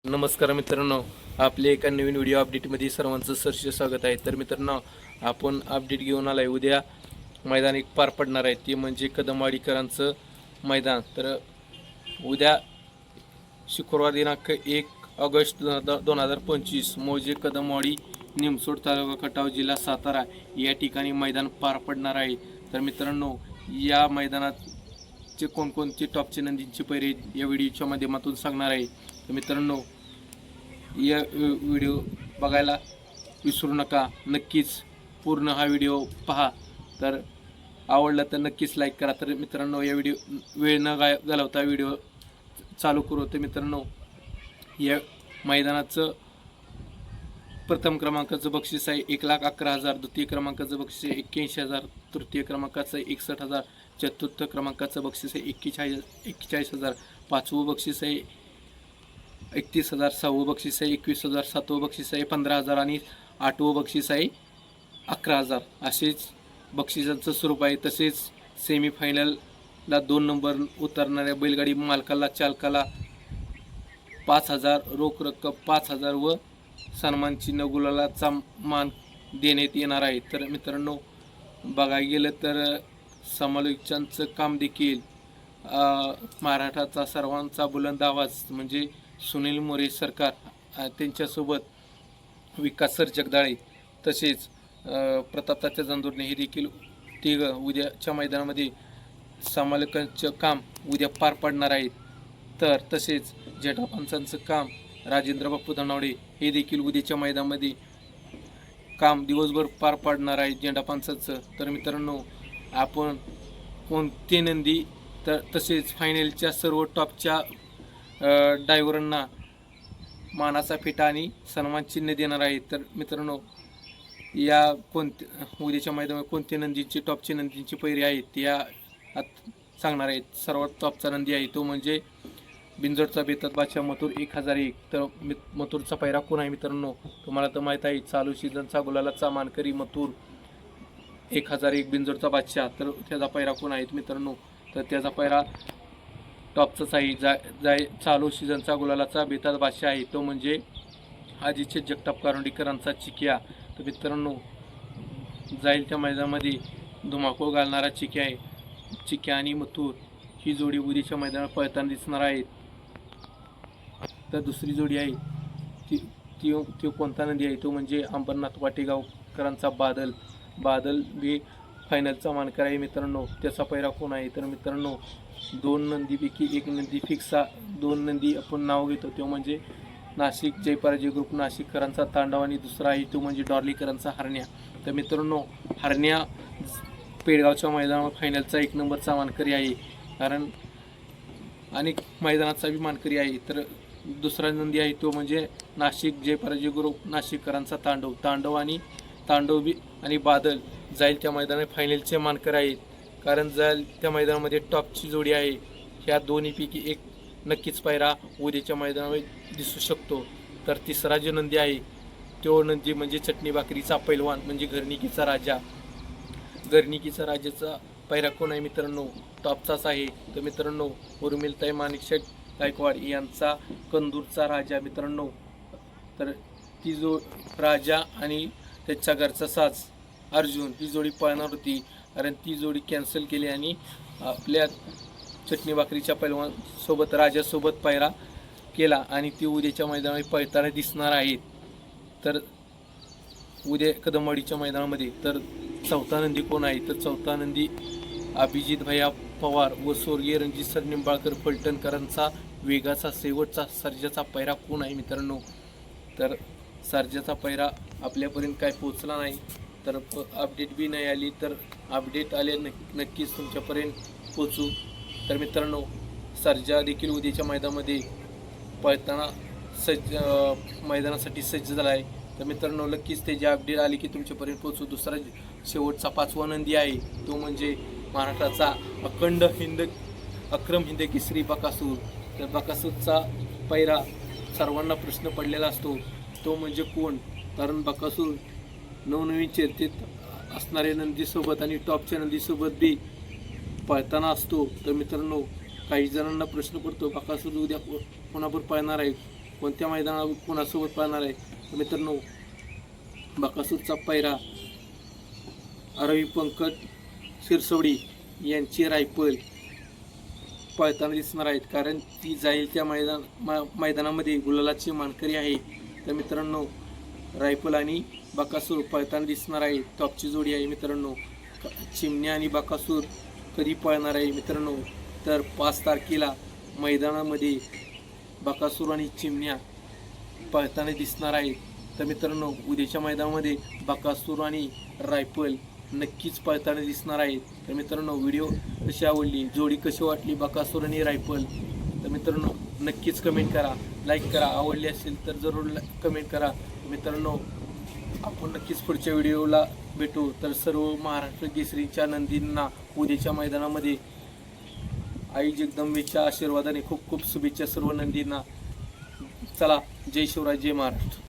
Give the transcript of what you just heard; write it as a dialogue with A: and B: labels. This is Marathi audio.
A: नमस्कार मित्रांनो, आपले एका नवीन व्हिडिओ अपडेटमध्ये सर्वांचं सहर्ष स्वागत आहे. तर मित्रांनो, आपण अपडेट घेऊन आलाय. उद्या मैदान एक पार पडणार आहे, ते म्हणजे कदमवाडीकरांचं मैदान. तर उद्या शुक्रवार दिनांक 1 ऑगस्ट 2025 मौजे कदमवाडी निमसोड तालुका खटाव जिल्हा सातारा या ठिकाणी मैदान पार पडणार आहे. तर मित्रांनो, या मैदानाचे कोणकोणते टॉपचे नंदींची पैरे या व्हिडिओच्या माध्यमातून सांगणार आहे. तर मित्रांनो, या व्हिडिओ बघायला विसरू नका. नक्कीच पूर्ण हा व्हिडिओ पहा. तर आवडला तर नक्कीच लाईक करा. तर मित्रांनो, या व्हिडिओ वेळ न घालवता व्हिडिओ चालू करू. तर मित्रांनो, या मैदानाचं प्रथम क्रमांकाचं बक्षीस आहे 1,11,000, द्वितीय क्रमांकाचं बक्षीस आहे 81,000, तृतीय क्रमांकाचं 61,000, चतुर्थ क्रमांकाचं बक्षीस आहे 41,000, पाचवं बक्षीस आहे 31,000, सहावं बक्षीस आहे 21,000, सातवं बक्षीस आहे 15,000 आणि आठवं बक्षीस आहे 11,000. असेच बक्षिसांचं स्वरूप आहे. तसेच सेमीफायनलला 2 नंबर उतरणाऱ्या बैलगाडी मालकाला चालकाला 5,000 रोख रक्कम 5,000 व सन्मान चिन्ह गुलालाचा मान देण्यात येणार आहे. तर मित्रांनो, बघायला गेलं तर समालोचकांचं काम देखील महाराष्ट्राचा सर्वांचा बुलंद आवाज म्हणजे सुनील मोरे सरकार, त्यांच्यासोबत विकास सर जगदाळे, तसेच प्रतापतात्या जांजुर्णे हे देखील तिघ उद्याच्या मैदानामध्ये समालोचकांचं काम उद्या पार पाडणार आहेत. तर तसेच जेठा पंचांचं काम राजेंद्र बापू धनावडे हे देखील उद्याच्या मैदानामध्ये काम दिवसभर पार पाडणार आहे जेठा पंचांचं. तर मित्रांनो, आपण कोणते नंदी तसेच फायनलच्या सर्व टॉपच्या ड्रायव्हरांना मानाचा फेटा आणि सन्मान चिन्ह देणार आहे. तर मित्रांनो, या उद्याच्या मैदानात कोणते नंदींचे टॉपचे नंदींचे पैरे आहेत या सांगणार आहेत. सर्वात टॉपचा नंदी आहे तो म्हणजे बिंजोडचा बेतात बादशाह मथुर 1,001. तर मथुरचा पैरा कोण आहे मित्रांनो, तुम्हाला तर माहीत आहे. चालू सीझनचा गुलालाचा मानकरी मथुर 1,001 बिंजोडचा बादशाह. तर त्याचा पैरा कोण आहे मित्रांनो, तर त्याचा पैरा टॉपचाच आहे. चालू सीझनचा गुलालाचा बेताज बादशाह आहे तो म्हणजे आदित्य जगताप कारुंडीकरांचा चिक्या. तर मित्रांनो, जाईल त्या मैदानामध्ये धुमाकूळ घालणारा चिक्या आहे. चिक्या आणि मथुर ही जोडी उद्याच्या मैदानात पळताना दिसणार आहेत. तर दुसरी जोडी आहे ती कोणता नंदी आहे तो म्हणजे अंबरनाथ वाटेगावकरांचा बादल बी फायनलचा मानकर आहे मित्रांनो. त्याचा पैरा कोण आहे तर मित्रांनो, 2 नंदीपैकी एक नंदी फिक्स, 2 नंदी आपण नाव घेतो तो म्हणजे नाशिक जयपराजय ग्रुप नाशिककरांचा तांडव आणि दुसरा आहे तो म्हणजे डॉर्लीकरांचा हरण्या. तर मित्रांनो, हरण्या पेडगावच्या मैदानावर फायनलचा 1 नंबरचा मानकरी आहे, कारण अनेक मैदानाचा बी मानकरी आहे. तर दुसरा नंदी आहे तो म्हणजे नाशिक जयपराजय ग्रुप नाशिककरांचा तांडव आणि बादल जाईल त्या मैदानात फायनलचे मानकर आहेत, कारण जाईल त्या मैदानामध्ये टॉपची जोडी आहे. ह्या दोन्हीपैकी एक नक्कीच पायरा उद्याच्या मैदानामध्ये दिसू शकतो. तर तिसरा जो नंदी आहे तो नंदी म्हणजे चटणी भाकरीचा पैलवान म्हणजे घरणिकीचा राजाचा पैरा कोण आहे मित्रांनो, टॉपचाच आहे. तर मित्रांनो, उर्मिलताई माणिकशेठ गायकवाड यांचा कंदूरचा राजा मित्रांनो. तर ती जो राजा आणि त्याच्या घरचा साज अर्जुन ही जोडी पळणार होती, कारण ती जोडी कॅन्सल केली आणि आपल्या चटणी भाकरीच्या पैलवान सोबत राजासोबत पैरा केला आणि ती उद्याच्या मैदानात पळताना दिसणार आहेत. तर उद्या कदमवाडीच्या मैदानामध्ये तर चौथा नंदी कोण आहे तर चौथा नंदी अभिजित भैया पवार व स्वर्गीय रणजित सर निंबाळकर फलटणकरांचा वेगाचा शेवटचा सर्जाचा पैरा कोण आहे मित्रांनो. तर सर्जाचा पैरा आपल्यापर्यंत काय पोचला नाही, तर अपडेट बी नाही आली, तर अपडेट आले नक्कीच तुमच्यापर्यंत पोचू. तर मित्रांनो, सर्जा देखील उद्याच्या मैदानामध्ये पळताना मैदानासाठी सज्ज झाला आहे. तर मित्रांनो, नक्कीच त्याची अपडेट आली की तुमच्यापर्यंत पोचू. दुसरा शेवटचा 5वा नंदी आहे तो म्हणजे महाराष्ट्राचा अक्रम हिंद केसरी बकासूर. तर बकासूरचा पैरा सर्वांना प्रश्न पडलेला असतो तो म्हणजे कोण, कारण बकासूर नवनवीन चर्चेत असणाऱ्या नंदीसोबत आणि टॉपच्या नंदीसोबत बी पळताना असतो. तर मित्रांनो, काही जणांना प्रश्न पडतो बकासूर उद्या कोणावर पळणार आहे, कोणत्या मैदानावर कोणासोबत पाहणार आहे तर मित्रांनो बकासूरचा पैरा रवी पंकज सिरसवडी यांची रायफल पळताना दिसणार आहेत, कारण ती जाईल त्या मैदानामध्ये गुलालाची मानकरी आहे. तर मित्रांनो रायफल आणि बकासूर पळताना दिसणार आहे. टॉपची जोडी आहे मित्रांनो. चिमण्या आणि बकासूर कधी पळणार आहे मित्रांनो तर 5 तारखेला मैदानामध्ये बकासूर आणि चिमण्या पळताना दिसणार आहेत. तर मित्रांनो उद्याच्या मैदानामध्ये बकासूर आणि रायफल नक्कीच पळताना दिसणार आहेत. तर मित्रांनो व्हिडिओ कशी आवडली, जोडी कशी वाटली बकासूर आणि रायफल, तर मित्रांनो नक्कीच कमेंट करा, लाईक करा. आवडली असेल तर जरूर कमेंट करा. मित्रांनो आपण नक्कीच पुढच्या व्हिडिओला भेटू. तर सर्व महाराष्ट्र केसरीच्या नंदींना उद्याच्या मैदानामध्ये आई जगदंबेच्या आशीर्वादाने खूप खूप शुभेच्छा सर्व नंदींना. चला, जय शिवराय, जय महाराष्ट्र.